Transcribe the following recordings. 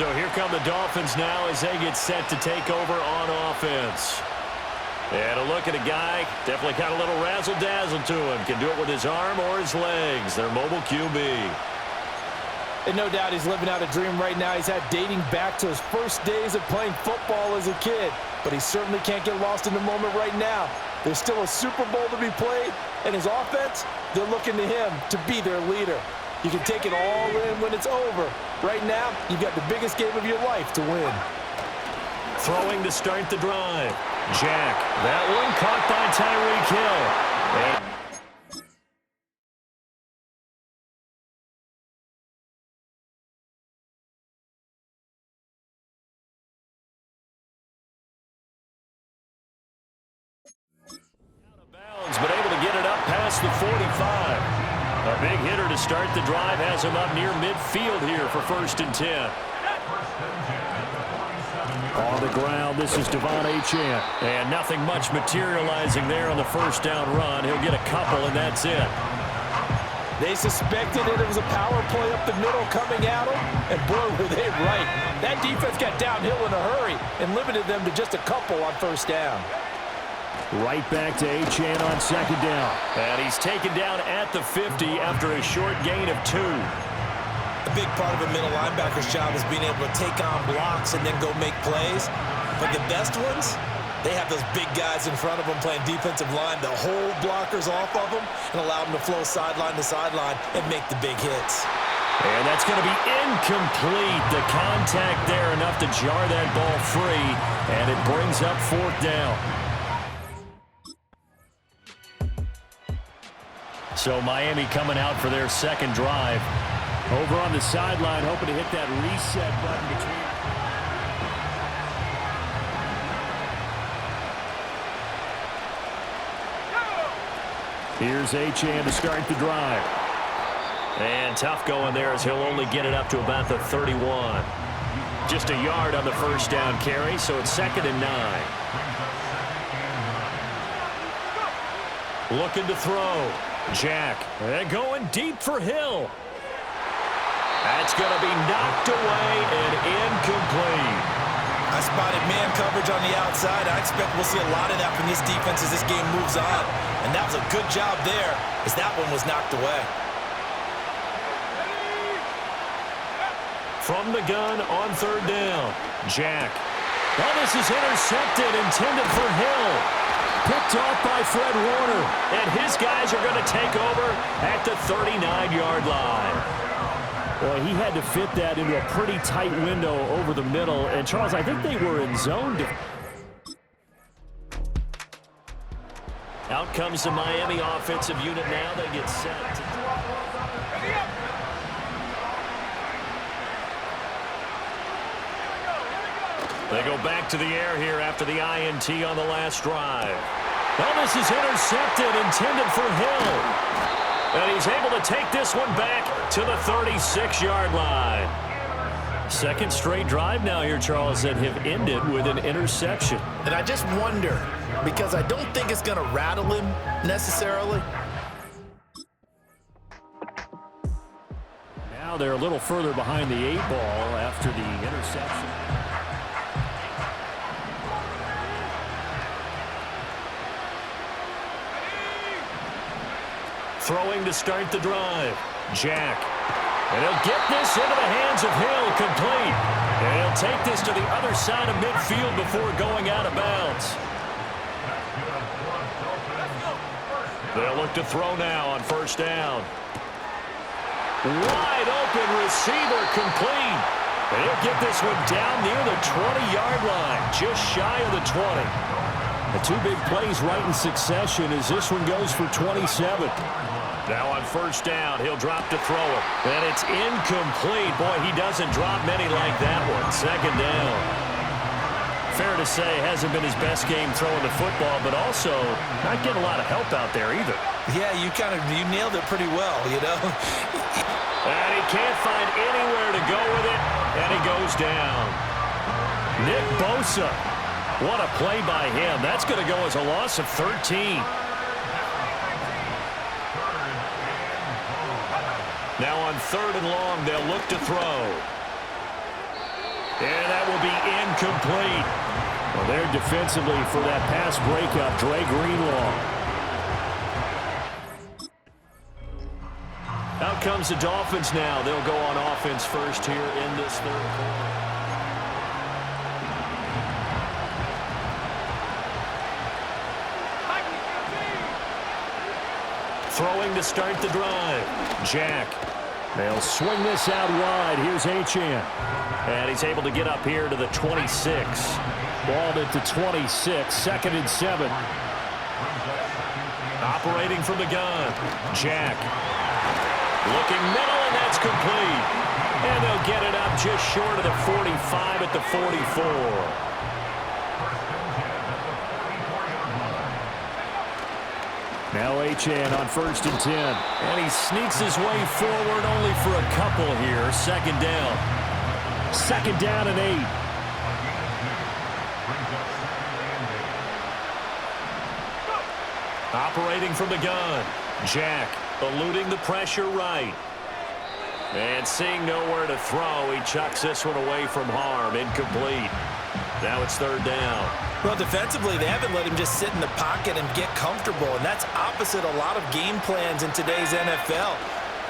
So here come the Dolphins now as they get set to take over on offense. And a look at a guy, definitely got a little razzle-dazzle to him. Can do it with his arm or his legs. Their mobile QB. And no doubt he's living out a dream right now. He's had dating back to his first days of playing football as a kid. But he certainly can't get lost in the moment right now. There's still a Super Bowl to be played, and his offense, they're looking to him to be their leader. You can take it all in when it's over. Right now, you've got the biggest game of your life to win. Throwing to start the drive. Jack. That one caught by Tyreek Hill. Out of bounds, but able to get it up past the 45. A big hitter to start the drive has him up near midfield here for 1st and 10. On the ground, this is Devon Achane. And nothing much materializing there on the first down run. He'll get a couple, and that's it. They suspected it was a power play up the middle coming at them, and boy, were they right. That defense got downhill in a hurry and limited them to just a couple on 1st down. Right back to Achane on 2nd down. And he's taken down at the 50 after a short gain of 2. A big part of a middle linebacker's job is being able to take on blocks and then go make plays. But the best ones, they have those big guys in front of them playing defensive line to hold blockers off of them and allow them to flow sideline to sideline and make the big hits. And that's going to be incomplete. The contact there enough to jar that ball free, and it brings up 4th down. So Miami coming out for their 2nd drive. Over on the sideline, hoping to hit that reset button between. Here's Achane to start the drive. And tough going there as he'll only get it up to about the 31. Just a yard on the 1st down carry, so it's 2nd and 9. Looking to throw. Jack. And going deep for Hill. That's going to be knocked away and incomplete. I spotted man coverage on the outside. I expect we'll see a lot of that from this defense as this game moves on. And that was a good job there as that one was knocked away. From the gun on 3rd down. Jack. Well, this is intercepted, intended for Hill. Picked off by Fred Warner. And his guys are going to take over at the 39-yard line. Boy, he had to fit that into a pretty tight window over the middle. And, Charles, I think they were in zone. Out comes the Miami offensive unit now. They get set. They go back to the air here after the INT on the last drive. Well, this is intercepted, intended for Hill. And he's able to take this one back to the 36-yard line. 2nd straight drive now here, Charles, that have ended with an interception. And I just wonder, because I don't think it's going to rattle him necessarily. Now they're a little further behind the 8 ball after the interception. Throwing to start the drive. Jack. And he'll get this into the hands of Hill, complete. And he'll take this to the other side of midfield before going out of bounds. They'll look to throw now on 1st down. Wide open receiver, complete. And he'll get this one down near the 20-yard line, just shy of the 20. The 2 big plays right in succession as this one goes for 27. Now on 1st down, he'll drop to throw it. And it's incomplete. Boy, he doesn't drop many like that one. 2nd down. Fair to say, hasn't been his best game throwing the football, but also not getting a lot of help out there either. Yeah, you nailed it pretty well, you know. And he can't find anywhere to go with it, and he goes down. Nick Bosa. What a play by him. That's going to go as a loss of 13. Now on 3rd and long, they'll look to throw. And that will be incomplete. Well, there defensively for that pass breakup, Dre Greenlaw. Out comes the Dolphins now. They'll go on offense first here in this third quarter. Throwing to start the drive. Jack. They'll swing this out wide. Here's Achane. And he's able to get up here to the 26. Balled at the 26. 2nd and 7. Operating from the gun. Jack. Looking middle, and that's complete. And they'll get it up just short of the 45 at the 44. Now Achane on 1st and 10. And he sneaks his way forward only for a couple here. 2nd down. 2nd down and 8. Operating from the gun. Jack eluding the pressure right. And seeing nowhere to throw, he chucks this one away from harm. Incomplete. Now it's 3rd down. Well, defensively, they haven't let him just sit in the pocket and get comfortable, and that's opposite a lot of game plans in today's NFL.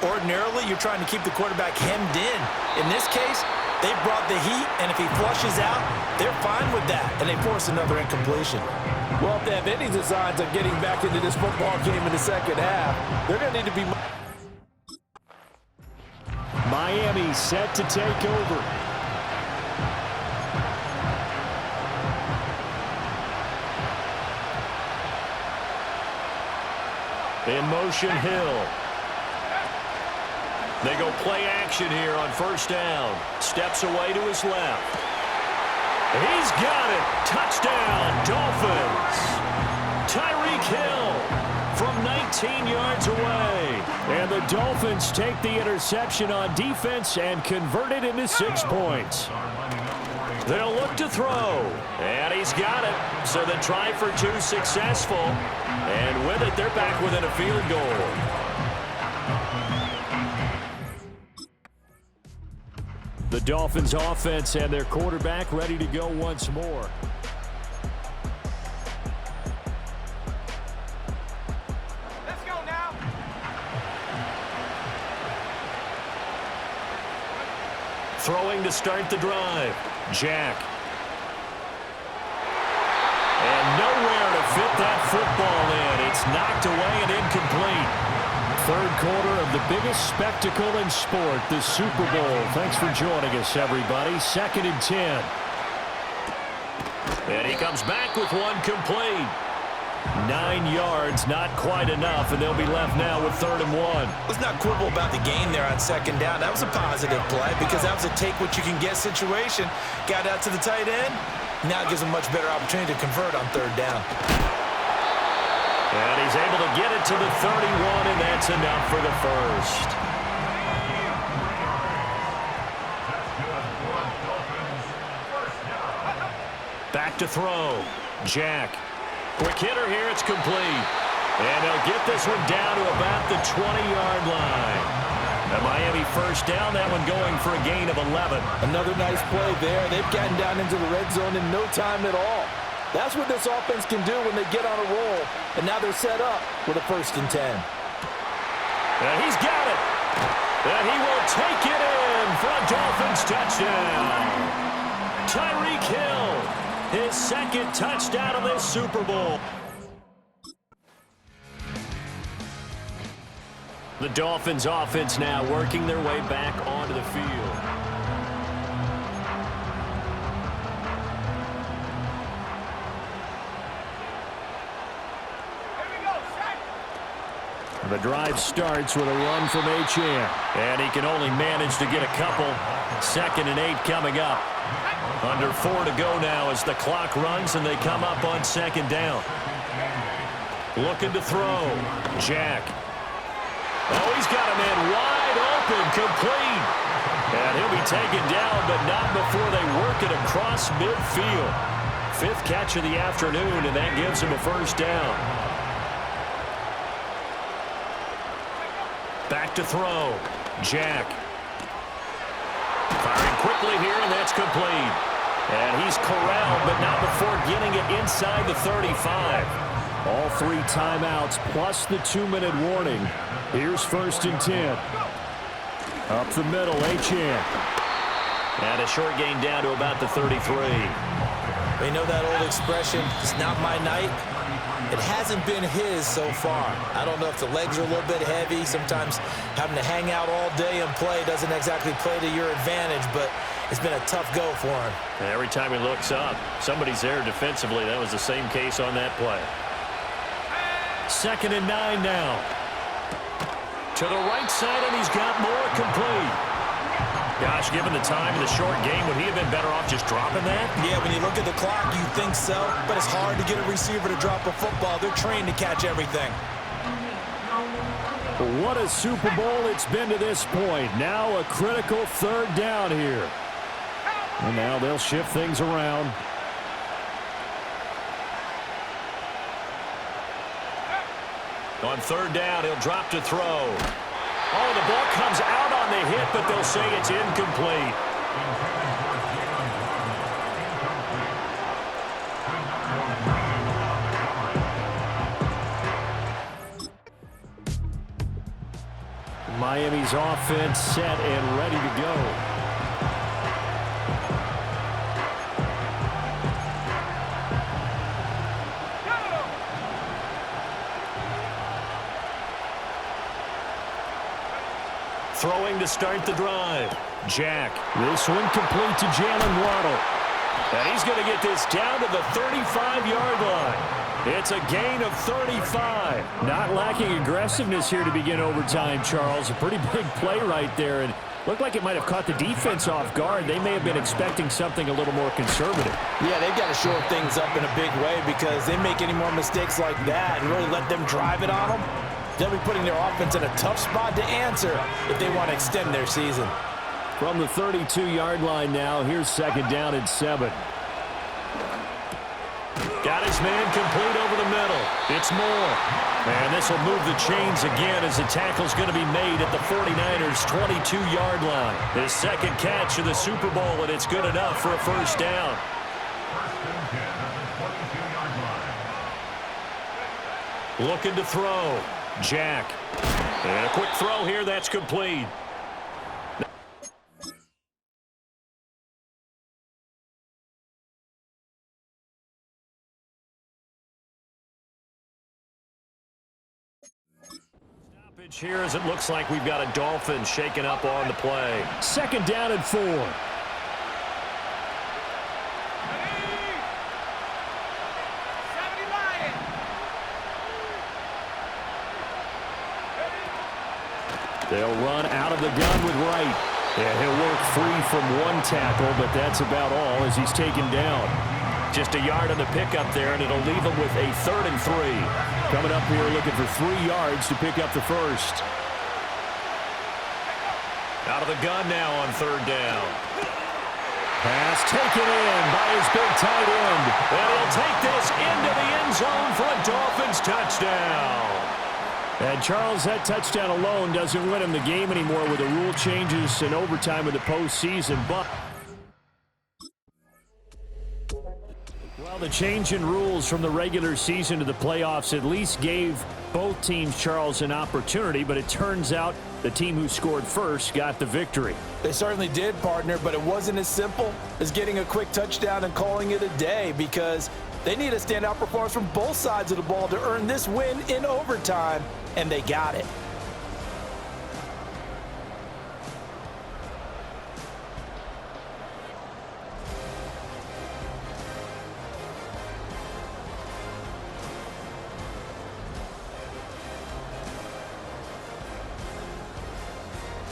Ordinarily, you're trying to keep the quarterback hemmed in. In this case, they brought the heat, and if he flushes out, they're fine with that, and they force another incompletion. Well, if they have any designs of getting back into this football game in the second half, they're going to need to be... Miami set to take over. In motion, Hill. They go play action here on 1st down. Steps away to his left. He's got it. Touchdown, Dolphins. Tyreek Hill from 19 yards away. And the Dolphins take the interception on defense and convert it into 6 points. They'll look to throw. And he's got it. So the try for 2 successful. And with it, they're back within a field goal. The Dolphins offense and their quarterback ready to go once more. Let's go now. Throwing to start the drive. Jack. And nowhere to fit that football in. It's knocked away and incomplete. 3rd quarter of the biggest spectacle in sport, the Super Bowl. Thanks for joining us, everybody. 2nd and 10. And he comes back with one complete. 9 yards, not quite enough, and they'll be left now with 3rd and 1. Let's not quibble about the gain there on 2nd down. That was a positive play because that was a take-what-you-can-get situation. Got out to the tight end. Now it gives him a much better opportunity to convert on 3rd down. And he's able to get it to the 31, and that's enough for the first. Back to throw. Jack. Quick hitter here. It's complete. And they'll get this one down to about the 20-yard line. A Miami 1st down, that one going for a gain of 11. Another nice play there. They've gotten down into the red zone in no time at all. That's what this offense can do when they get on a roll. And now they're set up with a 1st and 10. And he's got it. And he will take it in for a Dolphins touchdown. Tyreek Hill, his 2nd touchdown of this Super Bowl. The Dolphins offense now working their way back onto the field. The drive starts with a run from Achane. And he can only manage to get a couple. 2nd and 8 coming up. Under 4 to go now as the clock runs and they come up on 2nd down. Looking to throw. Jack. Oh, he's got a man wide open, complete. And he'll be taken down, but not before they work it across midfield. 5th catch of the afternoon, and that gives him a 1st down. Back to throw. Jack. Firing quickly here, and that's complete. And he's corralled, but not before getting it inside the 35. All 3 timeouts plus the 2-minute warning. Here's 1st and 10. Up the middle, Achane. And a short gain down to about the 33. They know that old expression, it's not my night. It hasn't been his so far. I don't know if the legs are a little bit heavy. Sometimes having to hang out all day and play doesn't exactly play to your advantage, but it's been a tough go for him. And every time he looks up, somebody's there defensively. That was the same case on that play. 2nd and 9 now. To the right side, and he's got more, complete. Gosh, given the time and the short game, would he have been better off just dropping that? Yeah, when you look at the clock, you think so, but it's hard to get a receiver to drop a football. They're trained to catch everything. What a Super Bowl it's been to this point. Now a critical 3rd down here. And now they'll shift things around. On 3rd down, he'll drop to throw. Oh, the ball comes out on the hit, but they'll say it's incomplete. Miami's offense set and ready to go. Throwing to start the drive. Jack. This one complete to Jalen Waddle. And he's going to get this down to the 35-yard line. It's a gain of 35. Not lacking aggressiveness here to begin overtime, Charles. A pretty big play right there. And looked like it might have caught the defense off guard. They may have been expecting something a little more conservative. Yeah, they've got to shore things up in a big way because they make any more mistakes like that and really let them drive it on them, they'll be putting their offense in a tough spot to answer if they want to extend their season. From the 32-yard line now, here's 2nd down and 7. Got his man complete over the middle. It's Moore. And this will move the chains again as the tackle's going to be made at the 49ers' 22-yard line. His 2nd catch of the Super Bowl, and it's good enough for a 1st down. Looking to throw. Jack. And a quick throw here, that's complete. Stoppage here as it looks like we've got a Dolphin shaken up on the play. 2nd down and 4. They'll run out of the gun with Wright. And he'll work free from one tackle, but that's about all as he's taken down. Just a yard on the pickup there, and it'll leave him with a 3rd and 3. Coming up here looking for 3 yards to pick up the 1st. Out of the gun now on 3rd down. Pass taken in by his big tight end. And he'll take this into the end zone for a Dolphins touchdown. And, Charles, that touchdown alone doesn't win him the game anymore with the rule changes and overtime of the postseason. But, well, the change in rules from the regular season to the playoffs at least gave both teams, Charles, an opportunity. But it turns out the team who scored first got the victory. They certainly did, partner, but it wasn't as simple as getting a quick touchdown and calling it a day because they need a standout performance from both sides of the ball to earn this win in overtime, and they got it.